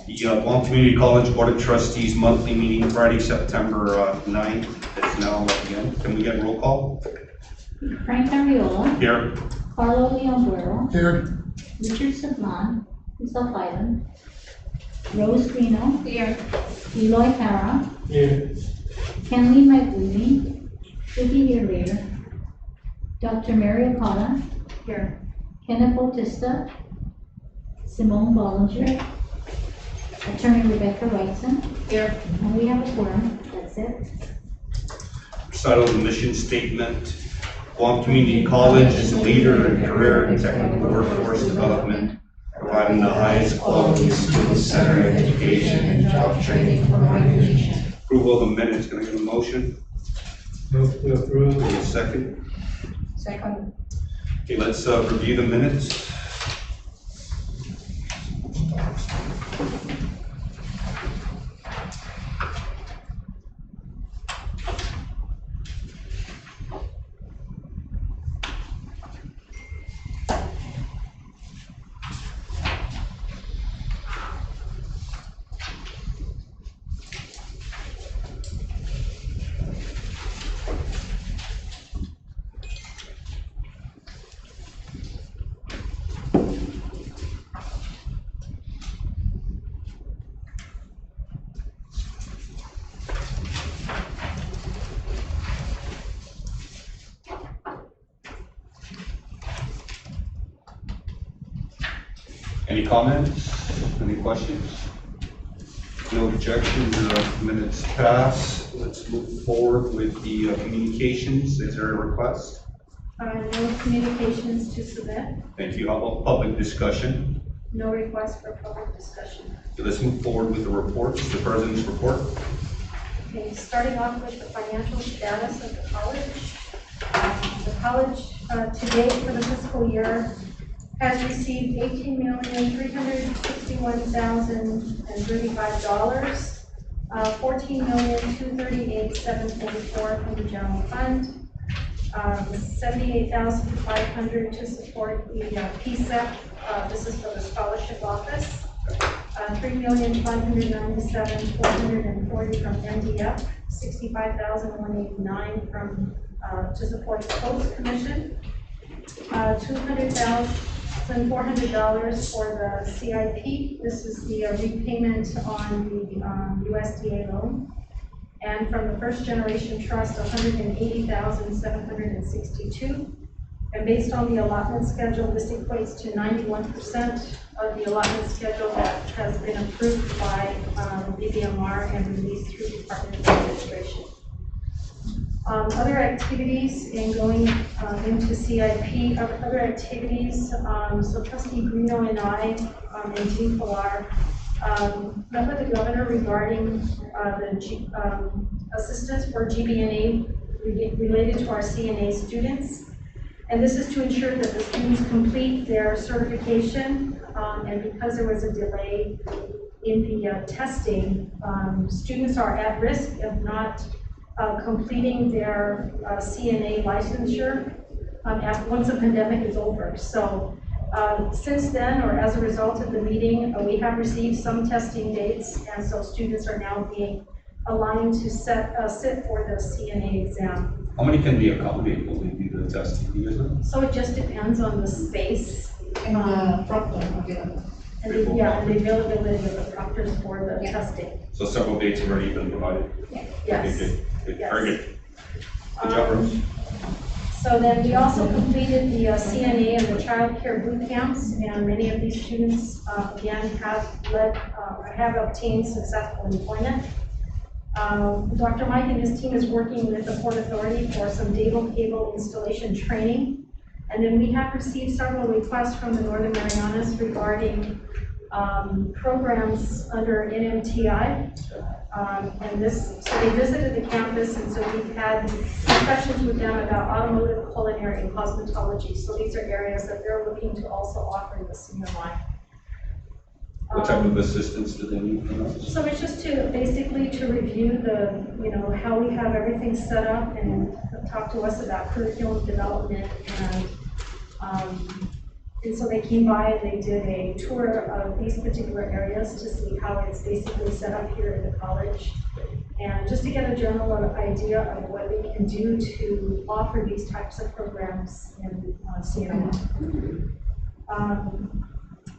The Guam Community College Board of Trustees monthly meeting Friday, September 9th is now again. Can we get roll call? Frank Ariola. Here. Carlo Leonguero. Here. Richard Sablan, South Island. Rose Grino. Here. Eloy Hara. Here. Kenley McWeedy. Vicky Here. Dr. Mary Okada. Here. Kenneth Bautista. Simone Bollinger. Attorney Rebecca Wrightson. Here. And we have a quorum. That's it. Recital of the mission statement. Guam Community College is a leader in career and technical workforce development, providing the highest quality student-centered education and job training for our nation. Approval of the minutes. Can I get a motion? Move to approve. A second. Second. Okay, let's review the minutes. Any comments? Any questions? No objections, the minutes pass. Let's move forward with the communications. Is there a request? No communications to submit. Thank you. How about public discussion? No request for public discussion. So let's move forward with the reports, the president's report. Okay, starting off with the financial status of the college. The college to date for the fiscal year has received $18,361,035, $14,238,744 from the general fund, $78,500 to support the PSEP. This is for the scholarship office. $3,597,440 from NDF, $65,189 from to support the Coast Commission, $200,400 for the CIP. This is the repayment on the USDA loan. And from the First Generation Trust, $180,762. And based on the allotment schedule, this equates to 91% of the allotment schedule that has been approved by BBMR and released through Department of Administration. Other activities in going into CIP, other activities, so Trustee Grino and I and Jean Pilar met with the governor regarding the assistance for GBNA related to our CNA students. And this is to ensure that the students complete their certification, and because there was a delay in the testing, students are at risk of not completing their CNA licensure once the pandemic is over. So since then, or as a result of the meeting, we have received some testing dates, and so students are now being aligned to sit for the CNA exam. How many can be accommodated? Will they do the testing? Do you guys know? So it just depends on the space. And the proctor available. And the availability of the proctors for the testing. So several dates have already been provided? Yes. Okay, good. Yes. Very good. Good job, Rose. So then we also completed the CNA and the child care boot camps, and many of these students, again, have obtained successful employment. Dr. Mike and his team is working with the Port Authority for some Dable cable installation training. And then we have received several requests from the Northern Marianas regarding programs under NMTI. So they visited the campus, and so we've had discussions with them about automotive, culinary, and cosmetology. So these are areas that they're looking to also offer in the senior line. What type of assistance do they need from us? So it's just to basically to review the, how we have everything set up, and talk to us about curriculum development and And so they came by and they did a tour of these particular areas to see how it's basically set up here at the college. And just to get a general idea of what we can do to offer these types of programs in CNO.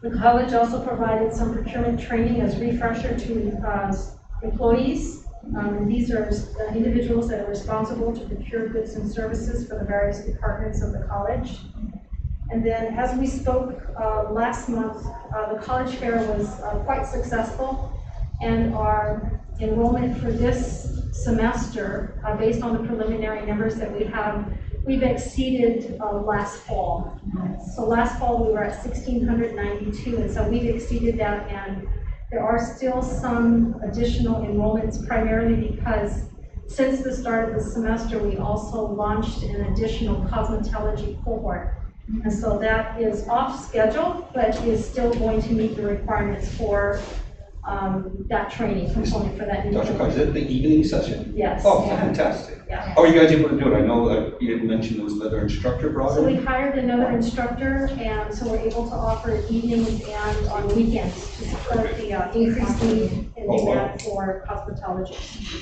The college also provided some procurement training as refresher to employees. These are individuals that are responsible to procure goods and services for the various departments of the college. And then, as we spoke last month, the college fair was quite successful, and our enrollment for this semester, based on the preliminary numbers that we have, we've exceeded last fall. So last fall we were at 1,692, and so we've exceeded that, and there are still some additional enrollments, primarily because since the start of the semester, we also launched an additional cosmetology cohort. And so that is off schedule, but is still going to meet the requirements for that training component for that. Dr. Carr, is it the evening session? Yes. Oh, fantastic. Yeah. How are you guys able to do it? I know you had mentioned there was another instructor brought So we in. hired another instructor, and so we're able to offer evenings and on weekends to support the increased need and Oh, wow. demand for cosmetology.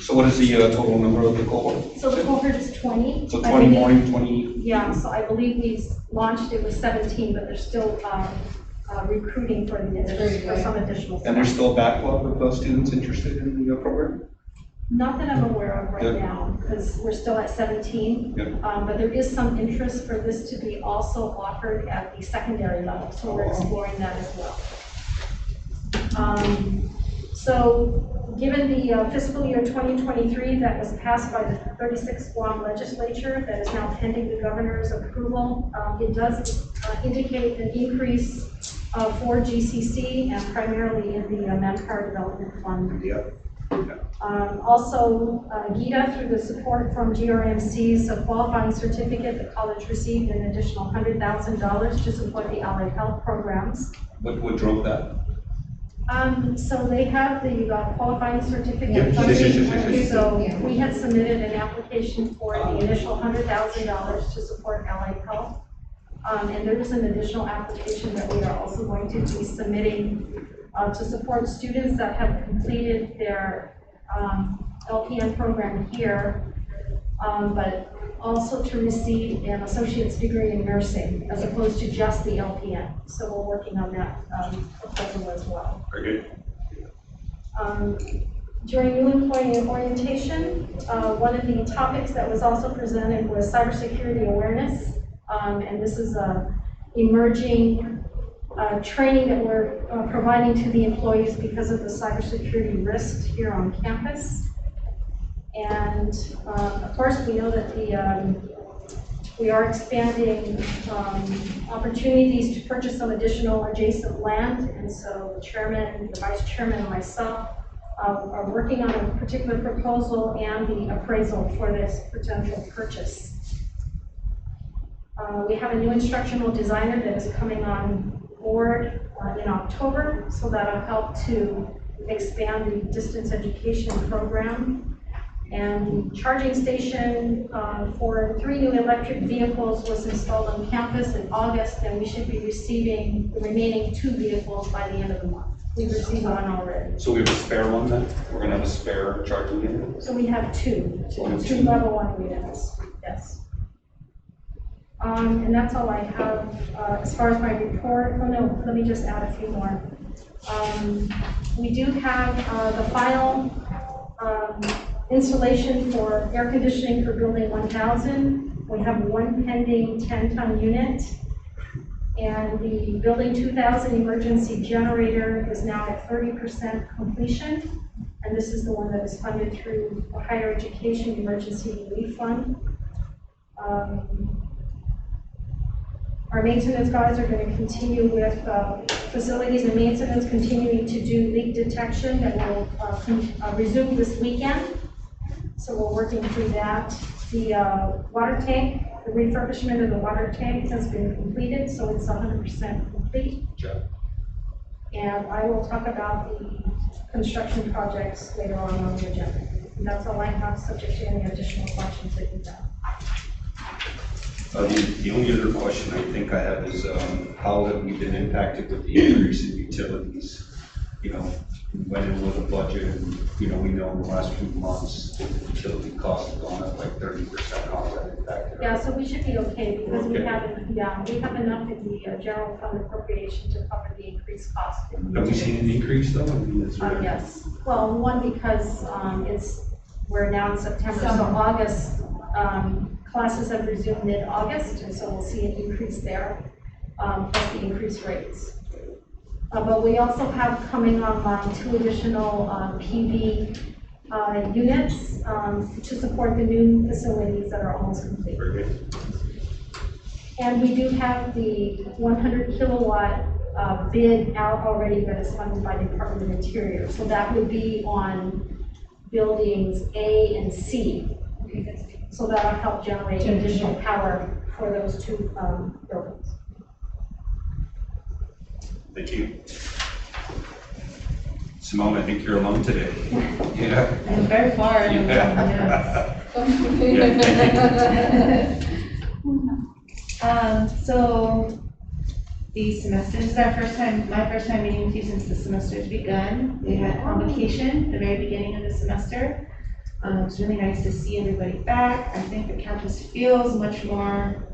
So what is the total number of the cohort? So the cohort is 20. So I 20 believe- morning, 20. Yeah, so I believe we launched it with 17, but they're still recruiting for some additional. And there's still a backlog of students interested in the program? Not that I'm aware of right Good. now, because we're still at 17. Good. But there is some interest for this to be also offered at the secondary level, so we're exploring that as well. So given the fiscal year 2023 that was passed by the 36th Guam legislature that is now pending the governor's approval, it does indicate an increase for GCC and primarily in the Manpower Development Fund. Yeah. Also, GITA, through the support from GRMC's qualifying certificate, the college received an additional $100,000 to support the allied health programs. What drove that? So they have the qualifying certificate. Yes, yes. So we had submitted an application for the initial $100,000 to support allied health. And there is an additional application that we are also going to be submitting to support students that have completed their LPN program here, but also to receive an associate's degree in nursing as opposed to just the LPN. So we're working on that proposal as well. Very good. During new employee orientation, one of the topics that was also presented was cybersecurity awareness. And this is a emerging training that we're providing to the employees because of the cybersecurity risks here on campus. And of course, we know that we are expanding opportunities to purchase some additional adjacent land. And so the chairman, the vice chairman, and myself are working on a particular proposal and the appraisal for this potential purchase. We have a new instructional designer that is coming on board in October, so that'll help to expand the distance education program. And the charging station for 3 new electric vehicles was installed on campus in August, and we should be receiving the remaining 2 vehicles by the end of the month. We've received one already. So we have a spare one then? We're gonna have a spare charging unit? So we have two Two. level 1 units, yes. And that's all I have as far as my report. Oh no, let me just add a few more. We do have the final installation for air conditioning for building 1000. We have 1 pending 10-ton unit. And the building 2000 emergency generator is now at 30% completion. And this is the one that is funded through the Higher Education Emergency Relief Fund. Our maintenance guys are going to continue with facilities and maintenance, continuing to do leak detection that will resume this weekend. So we're working through that. The water tank, the refurbishment of the water tank has been completed, so it's 100% complete. Sure. And I will talk about the construction projects later on the agenda. And that's all I have, subject to any additional questions that you have. The only other question I think I have is, how have we been impacted with the increase in utilities? You know, went in with a budget and, you know, we know in the last few months, the utility costs have gone up like 30%. How has that impacted? Yeah, so we should be okay because we Okay. have enough in the general fund appropriation to cover the increased cost. Have we seen an increase though? I mean, is there- Yes. Well, one, because we're now in September, so August, classes have resumed mid-August, and so we'll see an increase there, plus the increased rates. But we also have coming online 2 additional PV units to support the new facilities that are almost complete. Very good. And we do have the 100 kilowatt bid out already that is funded by the Department of Interior. So that would be on buildings A and C. So that'll help generate additional power for those 2 buildings. Thank you. Simone, I think you're alone today. Yeah. I'm very far. Yeah. So the semester, this is our first time, my first time meeting with you since the semester's begun. We had convocation at the very beginning of the semester. It's really nice to see everybody back. I think the campus feels much more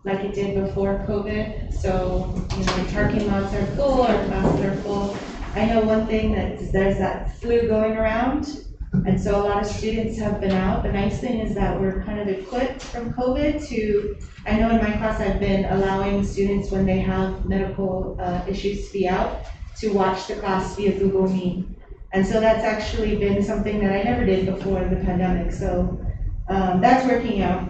like it did before COVID. So, you know, the parking lots are full, our classes are full. I know one thing that there's that flu going around, and so a lot of students have been out. The nice thing is that we're kind of equipped from COVID to, I know in my class I've been allowing students when they have medical issues to be out to watch the class via Google Meet. And so that's actually been something that I never did before the pandemic. So that's working out.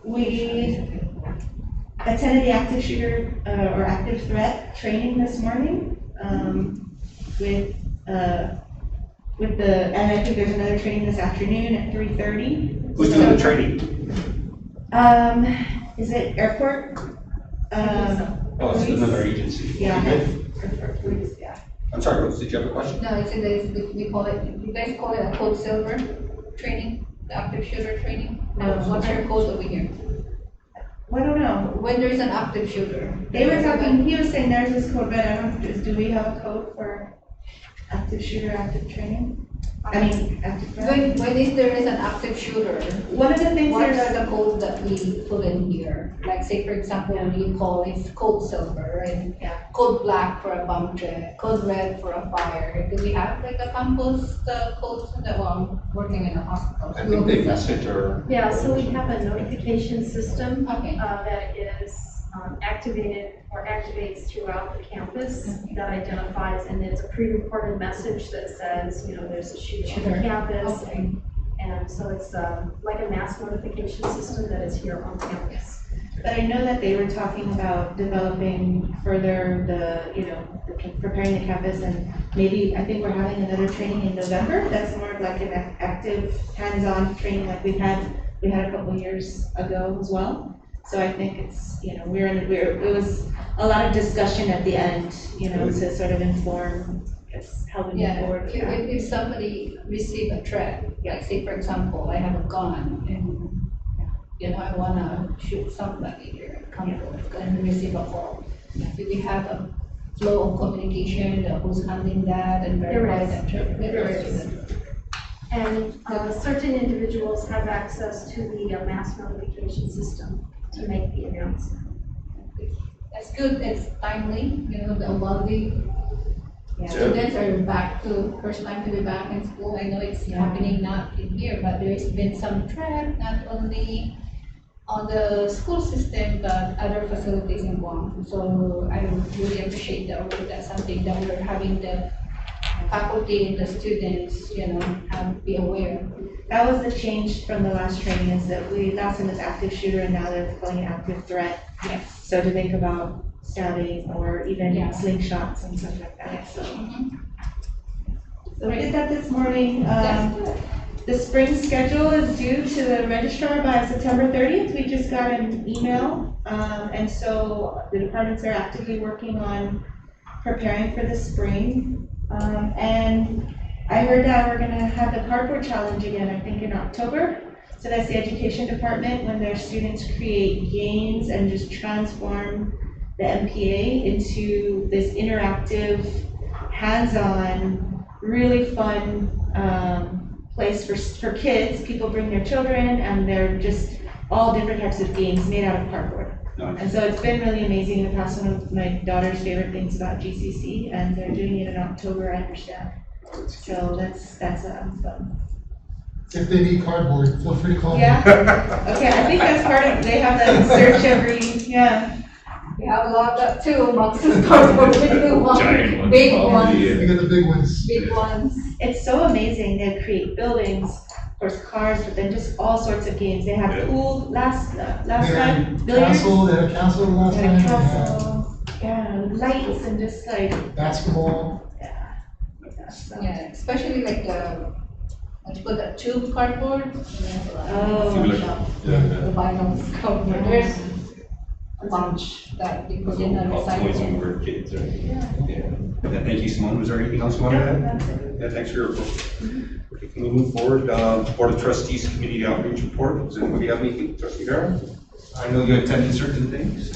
We attended the active shooter or active threat training this morning with the, and I think there's another training this afternoon at 3:30. Who's doing the training? Is it airport? Oh, it's another agency. Yeah. Good. Airport police, yeah. I'm sorry, Rose, did you have a question? No, it's in the, we call it, you guys call it a code silver training, the active shooter training? No. What's your code over here? Well, I don't know. When there is an active shooter. They were talking, he was saying there's this code, but I don't, do we have a code for active shooter, active training? I mean, active threat? When is there is an active shooter, One of the things what there's, are the codes that we put in here? Like say, for example, you call it code silver, right? Yeah. Code black for a bomb threat, code red for a fire. Do we have like a campus codes that, well, I'm working in a hospital. I think they message or. Yeah, so we have a notification system Okay. that is activated or activates throughout the campus that identifies, and it's a pre-recorded message that says, you know, there's a shooter on the campus. Okay. And so it's like a mass notification system that is here on campus. but I know that they were talking about developing further the, you know, preparing the campus, and maybe, I think we're having another training in November. That's more of like an active, hands-on training like we had a couple years ago as well. So I think it's, you know, it was a lot of discussion at the end, you know, to sort of inform us how we move Yeah, forward. if somebody receive a threat, like say for example, I have a gun and, you know, I wanna shoot somebody here, and receive a call. Do we have a flow of communication, who's handling that and verify that? There is. And certain individuals have access to the mass notification system to make the announcement. That's good, it's timely, you know, while the Yeah. students are back to, first time to be back in school. I know it's happening not in here, but there's been some threat, not only on the school system, but other facilities in Guam. So I really appreciate that work. That's something that we're having the faculty and the students, you know, be aware. That was the change from the last training, is that last time was active shooter and now they're calling it active threat. Yes. So to think about stabbing or even Yeah. slingshots and stuff like that, so. Mhm. So we did that this morning. That's good. The spring schedule is due to the registrar by September 30th. We just got an email. And so the departments are actively working on preparing for the spring. And I heard that we're gonna have the cardboard challenge again, I think in October. So that's the education department, when their students create games and just transform the MPA into this interactive, hands-on, really fun place for kids. People bring their children and they're just all different types of games made out of cardboard. Nice. And so it's been really amazing. In the past, one of my daughter's favorite things about GCC, and they're doing it in October, I understand. So that's fun. If they need cardboard, feel free to call me. Yeah, okay, I think that's part of, they have that search every, yeah. We have a lot of that too, boxes, cardboard, little ones, Giant ones. big Oh, ones, yeah. We got the big ones. big ones. It's so amazing. They create buildings, of course, cars, but then just all sorts of games. They had Yeah. pool last They time, had billiards. castle, they had a castle last They time. had They had castle, yeah, lights and just like, basketball. so. Yeah, especially like the, what you call that, tube cardboard. Oh. Tubular. The vinyl cardboard, there's a bunch that we put in a All toys when we recycling. were kids, right? Yeah, thank you, Simone. Was there anything else you wanted to add? That's it. Yeah, thanks for your report. Okay, can we move forward? Board of Trustees Committee Outreach Report. Does anybody have anything? Trustee Guerra? I know you attended certain things.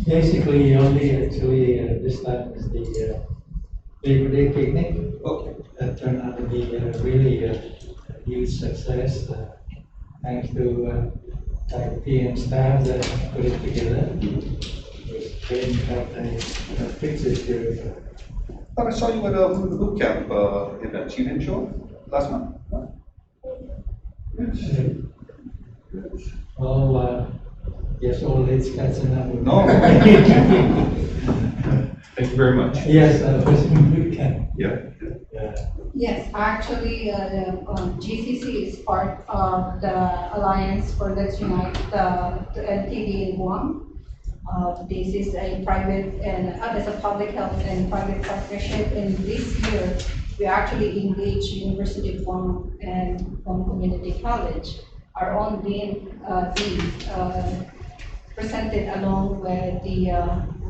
Basically, only actually this time is the Labor Day picnic. Okay. That turned out to be really a huge success. Thanks to our PM staff that put it together. It was great. In fact, I have pictures here. I thought I saw you at one of the boot camp events. You didn't show up last month? No? All, yes, all age cats and numbers. No. Thank you very much. Yes, I was in boot camp. Yeah. Yeah. Yes, actually, the GCC is part of the Alliance for Let's Unite the NTV in Guam. This is a private and it's a public health and private partnership. And this year, we actually engaged University of Guam and Guam Community College. Our own dean presented along with the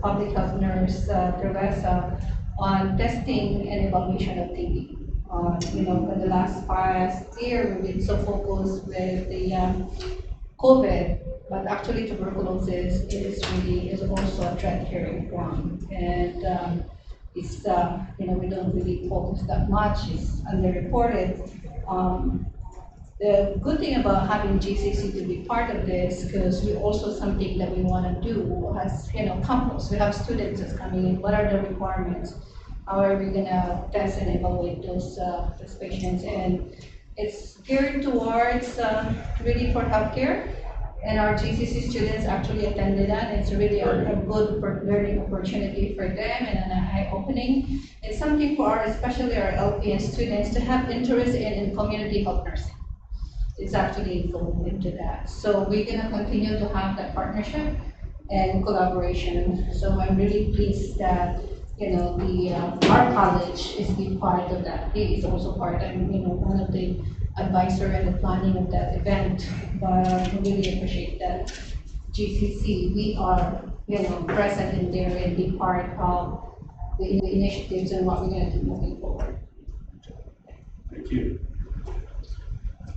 public health nurse, Professor, on testing and evaluation of TB. In the past year, we've been so focused with the COVID, but actually tuberculosis is also a threat here in Guam. And it's, we don't really focus that much, it's underreported. The good thing about having GCC to be part of this, because we also something that we want to do as, campus. We have students that's coming in. What are the requirements? How are we gonna test and evaluate those patients? And it's geared towards really for healthcare. And our GCC students actually attended that. It's really a good learning opportunity for them and an eye-opening. It's something for especially our LPN students to have interest in community health nursing. It's actually going into that. So we're gonna continue to have that partnership and collaboration. So I'm really pleased that our college is being part of that. He is also part, one of the advisor and the planning of that event. But I really appreciate that GCC, we are, present in there and be part of the initiatives and what we're gonna do moving forward. Thank you.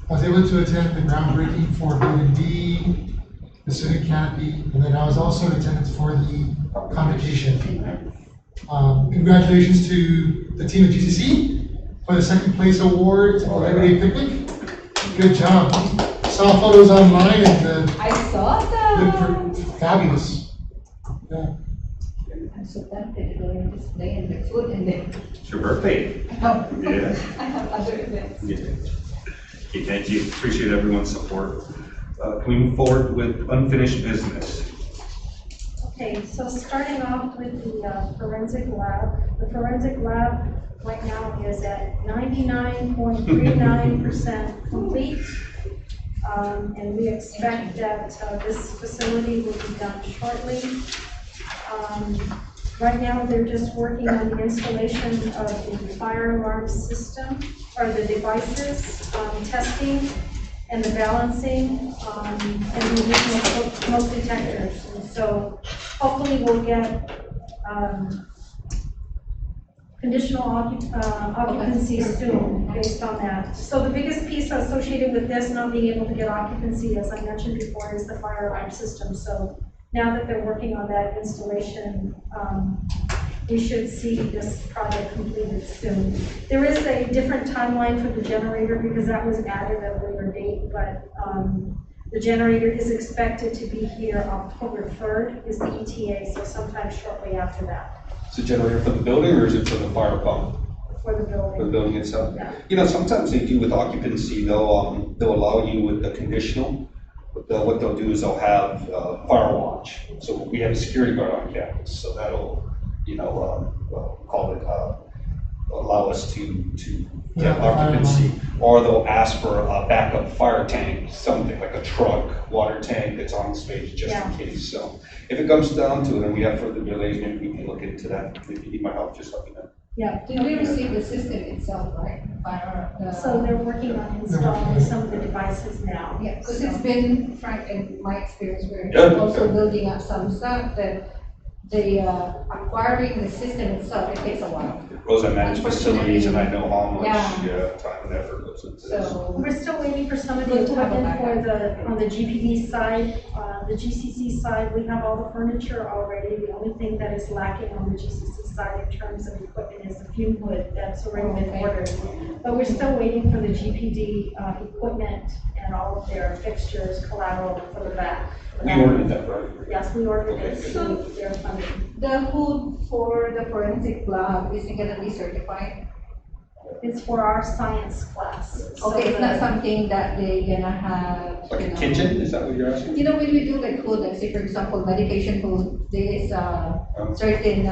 I was able to attend the groundbreaking for Building D, the student canopy, and then I was also in attendance for the convocation. Congratulations to the team at GCC for the second place award for Labor Day picnic. Good job. Saw photos online and I saw that. looked fabulous. Yeah. I'm so tempted to go and display and the food and then. It's your birthday. Oh, Yeah. I have other events. Yeah. Okay, thank you. Appreciate everyone's support. Can we move forward with unfinished business? Okay, so starting off with the forensic lab. The forensic lab right now is at 99.39% complete. And we expect that this facility will be done shortly. Right now, they're just working on the installation of the fire alarm system, or the devices, testing and the balancing, and the additional smoke detectors. And so hopefully we'll get conditional occupancy soon, based on that. So the biggest piece associated with this not being able to get occupancy, as I mentioned before, is the fire alarm system. So now that they're working on that installation, we should see this project completed soon. There is a different timeline for the generator because that was added at a later date, but the generator is expected to be here October 3rd is the ETA, so sometime shortly after that Is it generator for the building or is it for the fire pump? for the For the building. building itself? Yeah. You know, sometimes they do with occupancy, they'll allow you with the conditional. But what they'll do is they'll have fire watch. So we have a security guard on campus, so that'll, call it, allow us to Yeah, get the fire occupancy. Or they'll ask for a backup fire tank, something like a truck, water tank that's on stage just in case. So if it comes down to it and we have further delays, maybe we can look into that. If you need my help, just let me know. Yeah. Did we receive the system itself, right? So they're working on installing some of the devices now. Yeah, because it's been, Frank, in my experience, we're Yeah. also building up some stuff that the acquiring the system itself, it takes a while. Rose, I manage facilities and I know how much Yeah. time and effort goes into this. So, We're still waiting for some of the Good to have a equipment on the GPD side, the GCC side, we have all the furniture already. The only thing that is lacking on the GCC side in terms of equipment is the fume hood that's already been Okay. ordered. But we're still waiting for the GPD, equipment and all of their fixtures, collateral for the back. We ordered that, right? Yes, we ordered it, Okay. so they're funding. the hood for the forensic lab, is it gonna be certified? It's for our science class. So Okay, it's not the- something that they're gonna have, Like you a know. kitchen, is that what you're asking? You know, when we do like food, like say for example, medication food, there is a certain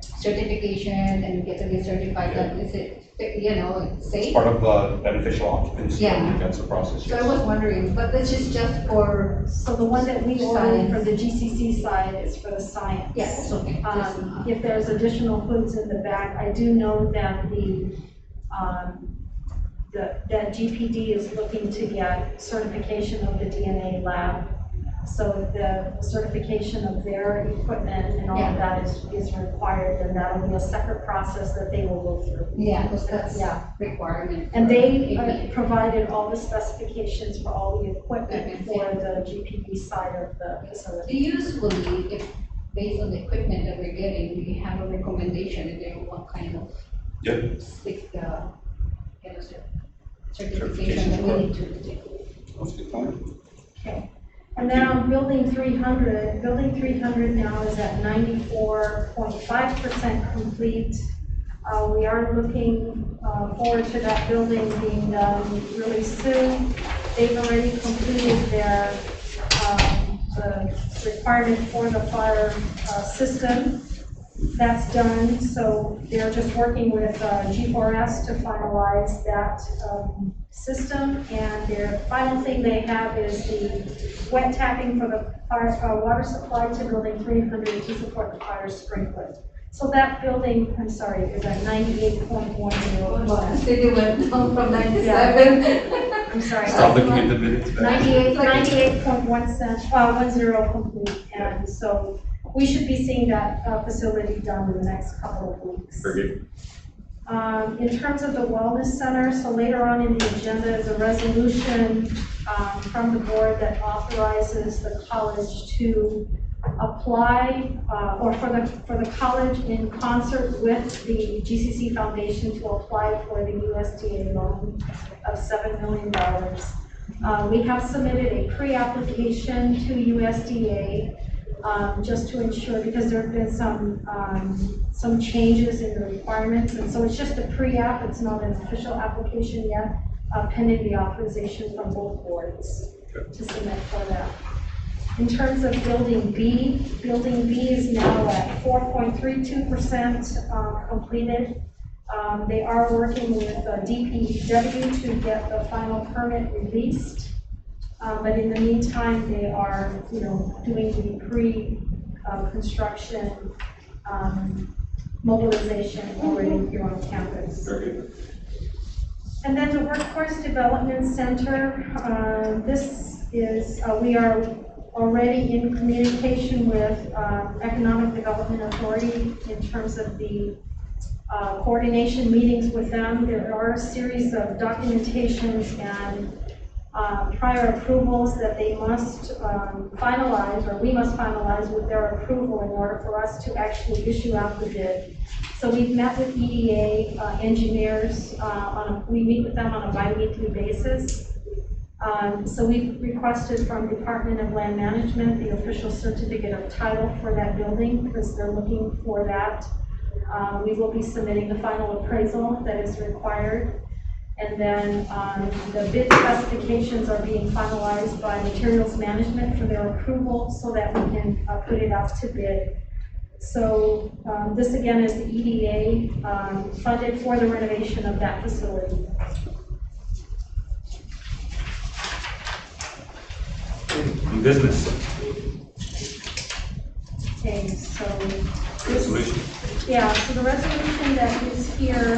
certification and you get to be certified that is it, you know, safe. Part of beneficial occupancy, I Yeah. think that's the process. So I yes. was wondering, but this is just for, So the one that we ordered Science. for the GCC side is for the science. yes, okay. If there's additional hoods in the back, I do know that that GPD is looking to get certification of the DNA lab. So the certification of their equipment and all of that is required, and that'll be a separate process that they will go through. Yeah, because that's Yeah. requirement. And for they AP. provided all the specifications for all the equipment for the GPD side of the facility. Usually, if, based on the equipment that we're getting, we have a recommendation that they want kind of Yep, stick, you know, certification that we need to do. that's a good point. Okay. And then on building 300, building 300 now is at 94.5% complete. We are looking forward to that building being done really soon. They've already completed their, the requirement for the fire system. That's done, so they're just working with G4S to finalize that system. And their final thing they have is the wet tapping for the fire water supply to building 300 to support the fire sprinkler. So that building, I'm sorry, is at 98.10%. Well, the city went down from 97. I'm sorry. Stop looking at the minutes. back. 98.10 complete, and so we should be seeing that facility done in the next couple of weeks. Very good. In terms of the wellness center, so later on in the agenda is a resolution from the board that authorizes the college to apply, or for the college in concert with the GCC Foundation to apply for the USDA loan of $7 million. We have submitted a pre-application to USDA just to ensure, because there have been some changes in the requirements, and so it's just a pre-app, it's not an official application yet, pending the authorization from both boards to submit for that. In terms of building B is now at 4.32% completed. They are working with DPW to get the final permit released. But in the meantime, they are, doing the pre-construction mobilization already here on campus. Very good. And then the Workforce Development Center, this is, we are already in communication with Economic Development Authority in terms of the coordination meetings with them. There are a series of documentations and prior approvals that they must finalize, or we must finalize with their approval in order for us to actually issue out the bid. So we've met with EDA engineers, we meet with them on a bi-weekly basis. So we've requested from Department of Land Management the official certificate of title for that building because they're looking for that. We will be submitting the final appraisal that is required. And then the bid specifications are being finalized by Materials Management for their approval so that we can put it out to bid. So this again is the EDA funded for the renovation of that facility. New business. Okay, so Resolution. yeah, so the resolution that is here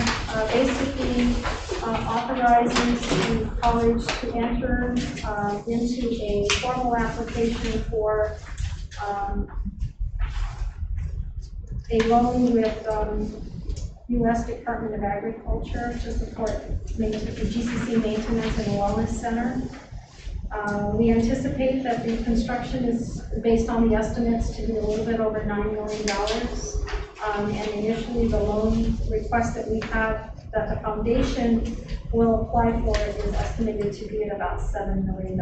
basically authorizes the college to enter into a formal application for a loan with U.S. Department of Agriculture to support the GCC Maintenance and Wellness Center. We anticipate that the construction is based on the estimates to be a little bit over $9 million. And initially the loan request that we have that the foundation will apply for is estimated to be at about $7 million.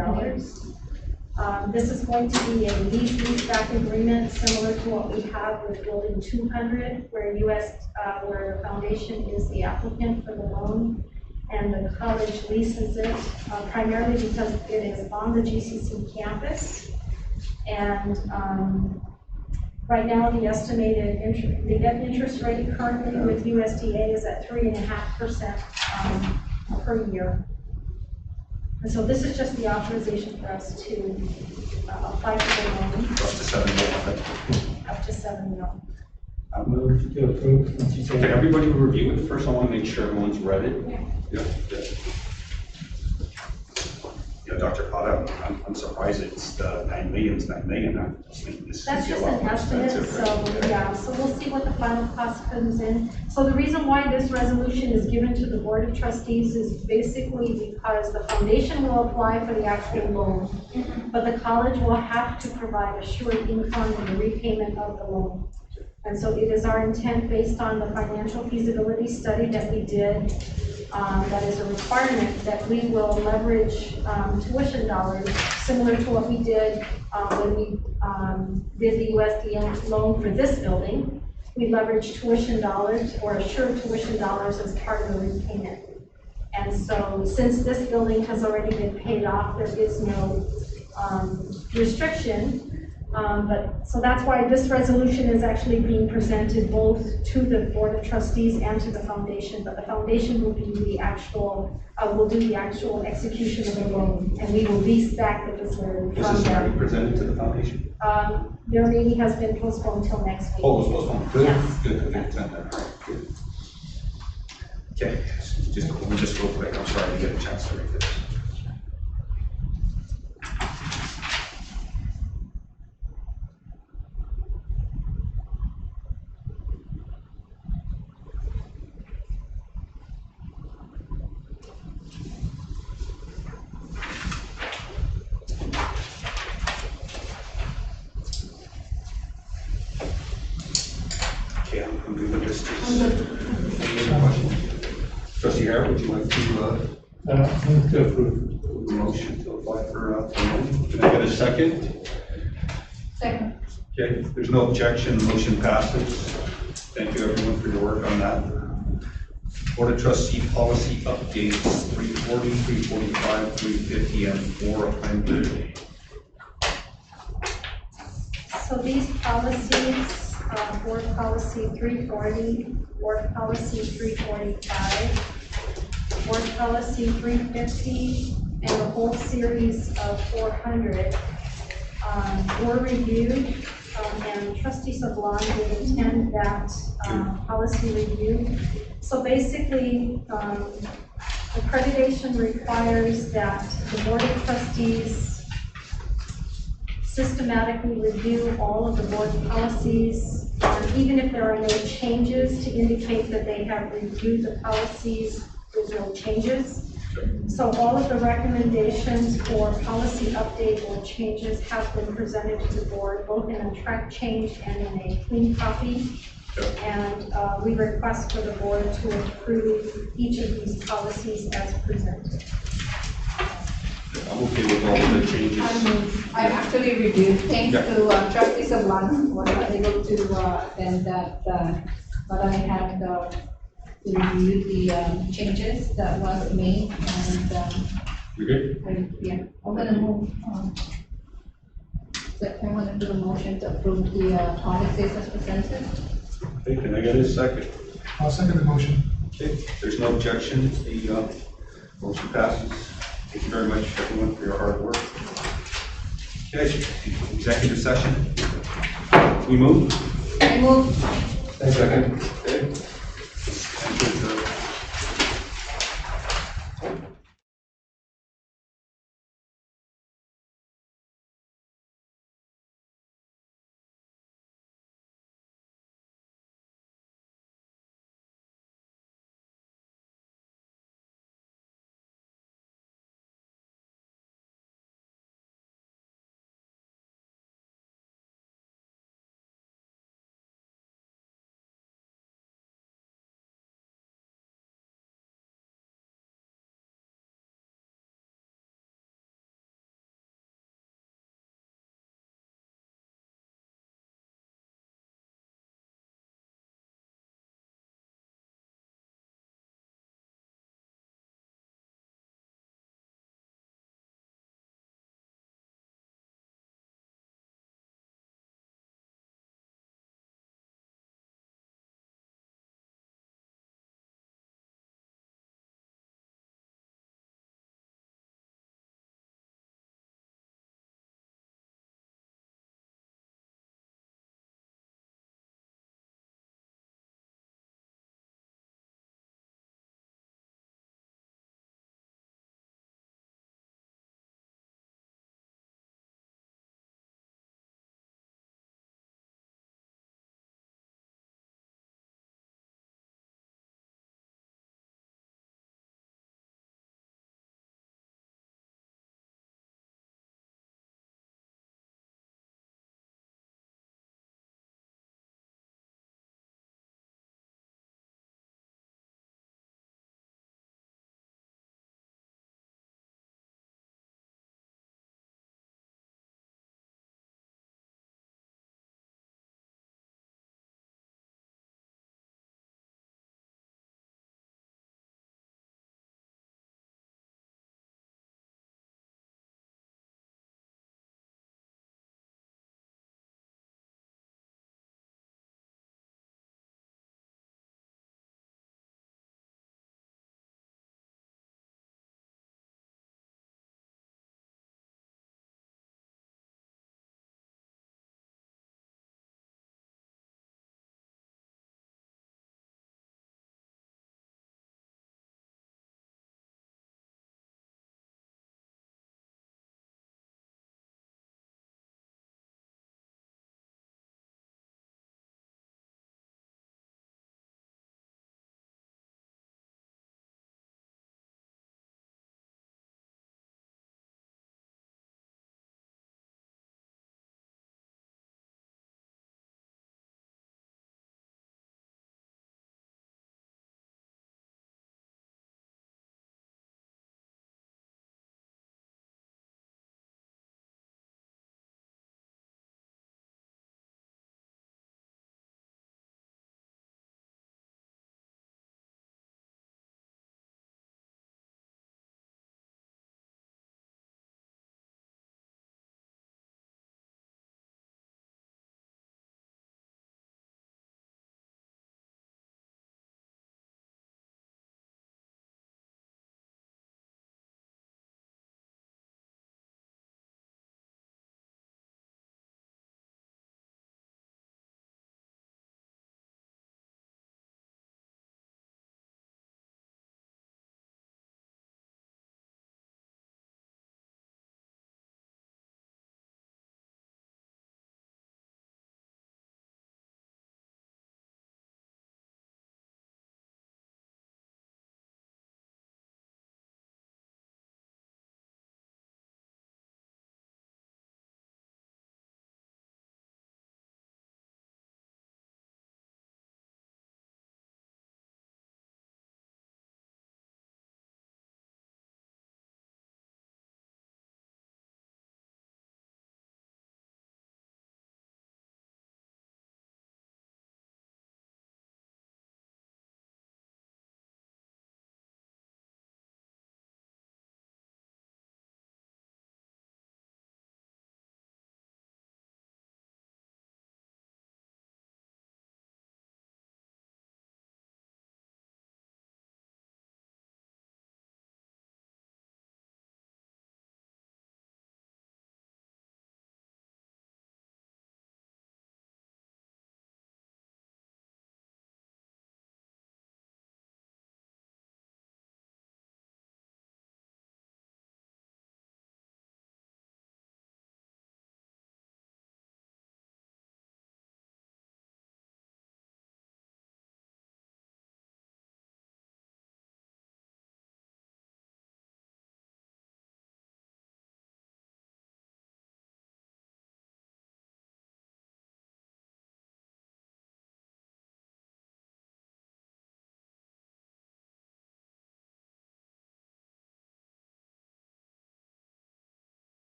This is going to be a lease-back agreement similar to what we have with Building 200, where where the foundation is the applicant for the loan, and the college leases it primarily because it is on the GCC campus. And right now, the estimated net interest rate currently with USDA is at 3.5% per year. And so this is just the authorization for us to apply for the loan. Up to 7 million. Up to 7 million. I'll move to approve. Can everybody review it first? I want to make sure everyone's read it. Yeah. Yeah, Dr. Cotta, I'm surprised it's the 9 million's 9 million. I just think this That's is a just lot an more estimate, expensive. so right? yeah, so we'll see what the final cost comes in. So the reason why this resolution is given to the Board of Trustees is basically because the foundation will apply for the actual loan, but the college will have to provide assured income in the repayment of the loan. And so it is our intent, based on the financial feasibility study that we did, that is a requirement, that we will leverage tuition dollars, similar to what we did when we did the USDA loan for this building. We leveraged tuition dollars or assured tuition dollars as part of the repayment. And so since this building has already been paid off, there is no restriction. So that's why this resolution is actually being presented both to the Board of Trustees and to the foundation, but the foundation will be the actual, will do the actual execution of the loan, and we will lease back the facility Is from this already them. presented to the foundation? Their meeting has been postponed until next week. Oh, it's postponed. Good, Yes. good, it's on there. All right, good. Okay, just real quick, I'm sorry to get a chance to read this. Okay, I'm good with this. Any other questions? Trustee Harris, would you like to, Move to approve. a motion to apply for a loan? Can I get a second? Second. Okay, if there's no objection, the motion passes. Thank you everyone for your work on that. Board of Trustee policy updates, 340, 345, 350, and 400. So these policies, Board Policy 340, Board Policy 345, Board Policy 350, and the whole series of 400 were reviewed, and Trustee Sablon will attend that policy review. So basically, accreditation requires that the Board of Trustees systematically review all of the board policies and And even if there are no changes, to indicate that they have reviewed the policies, there's no changes. So all of the recommendations for policy update or changes have been presented to the board, both in a track change and in a clean copy. And we request for the board to approve each of these policies as presented. I'm okay with all the changes. I actually reviewed, thanks Yeah. to trustees of London, was able to attend that, but I had review the changes that was made and, You good? I'm gonna move, so I want to do a motion to approve the policies as presented. Okay, can I get a second? I'll second the motion. Okay, there's no objection, the motion passes. Thank you very much, everyone, for your hard work. Okay, executive session. We move? I move. Second. Okay. Enter the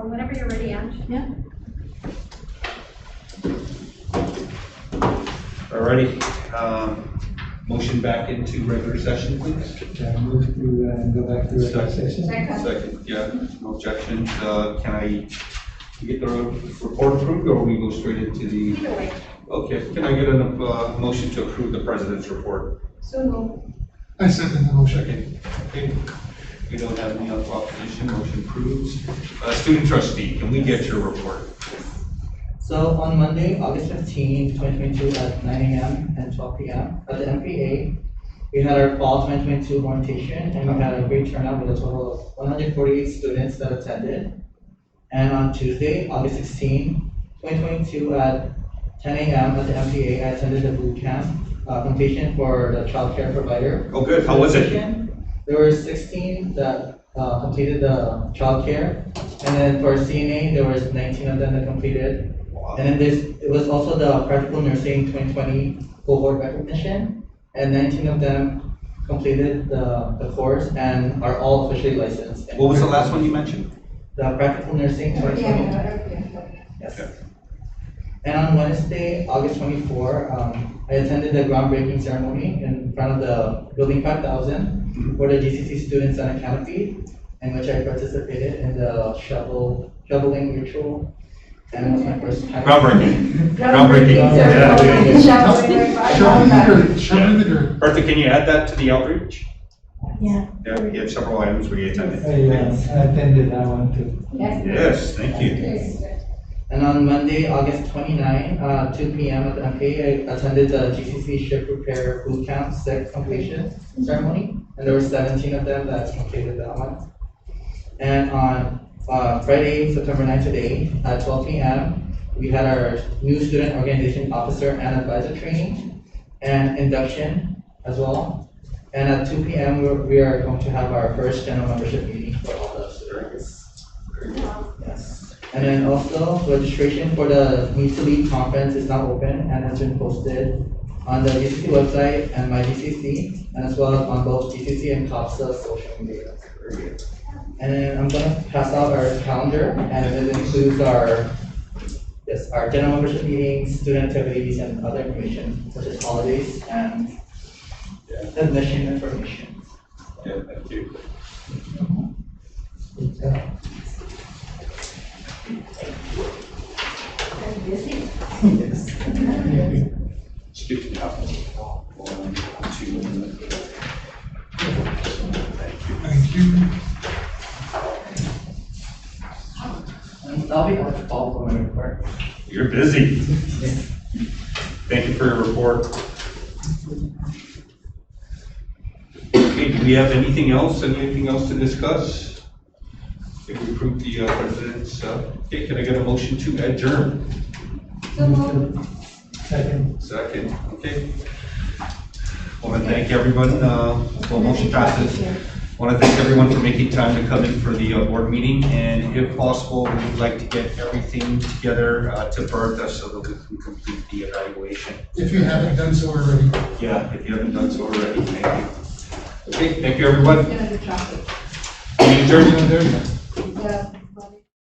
Whenever you're ready, Ange. Alrighty, motion back into regular session, please. Can I move to go back to regular session? Second, yeah, no objections. Can I get the report approved, or we go straight into the? Either way. Okay, can I get a motion to approve the president's report? So moved. I second the motion. Okay, we don't have any other opposition, motion approves. Student trustee, can we get your report? So on Monday, August 15, 2022 at 9 a.m. and 12 p.m. at the MPA, we had our fall 2022 orientation, and we had a great turnout with a total of 148 students that attended. And on Tuesday, August 16, 2022 at 10 a.m. at the MPA, I attended the boot camp completion for the child care provider. Oh, good, how was it? There were 16 that completed the child care, and then for CNA, there was 19 of them that completed. And then it was also the practical nursing 2020 cohort recognition, and 19 of them completed the course and are all officially licensed. What was the last one you mentioned? The practical nursing 2020. Yes. Okay. And on Wednesday, August 24, I attended the groundbreaking ceremony in front of the Building 5000 for the GCC students on a canopy, in which I participated in the shoveling ritual. And it was my first time. Groundbreaking. Groundbreaking. Shovel in the dirt. Bertha, can you add that to the outreach? Yeah. Yeah, you had several items where you attended. I attended that one too. Yes, thank you. And on Monday, August 29, 2 p.m. at the MPA, I attended the GCC Ship Repair Boot Camp 6 completion ceremony, and there were 17 of them that completed that one. And on Friday, September 9 today, at 12 p.m., we had our new student organization officer and advisor training and induction as well. And at 2 p.m., we are going to have our first general membership meeting for all the students. Yes. And then also, registration for the Meet to Lead conference is now open and has been posted on the GCC website and my GCC, and as well as on both GCC and COPSA social media. And then I'm gonna pass out our calendar, and it includes our general membership meetings, student activities, and other information such as holidays and admission information. Yeah, thank you. Speaking of, 1, 2, Thank you. And I'll be able to follow my report. you're busy. Thank you for your report. Okay, do we have anything else to discuss? If we approve the president's, okay, can I get a motion to adjourn? Second, okay. Want to thank everyone, well, motion passes. Want to thank everyone for making time to come in for the board meeting, and if possible, we'd like to get everything together to Bertha so that we can complete the evaluation. If you haven't done so already. Yeah, if you haven't done so already, thank you. Okay, thank you, everyone. Gonna do traffic. Meeting adjourned. There you go. Yeah.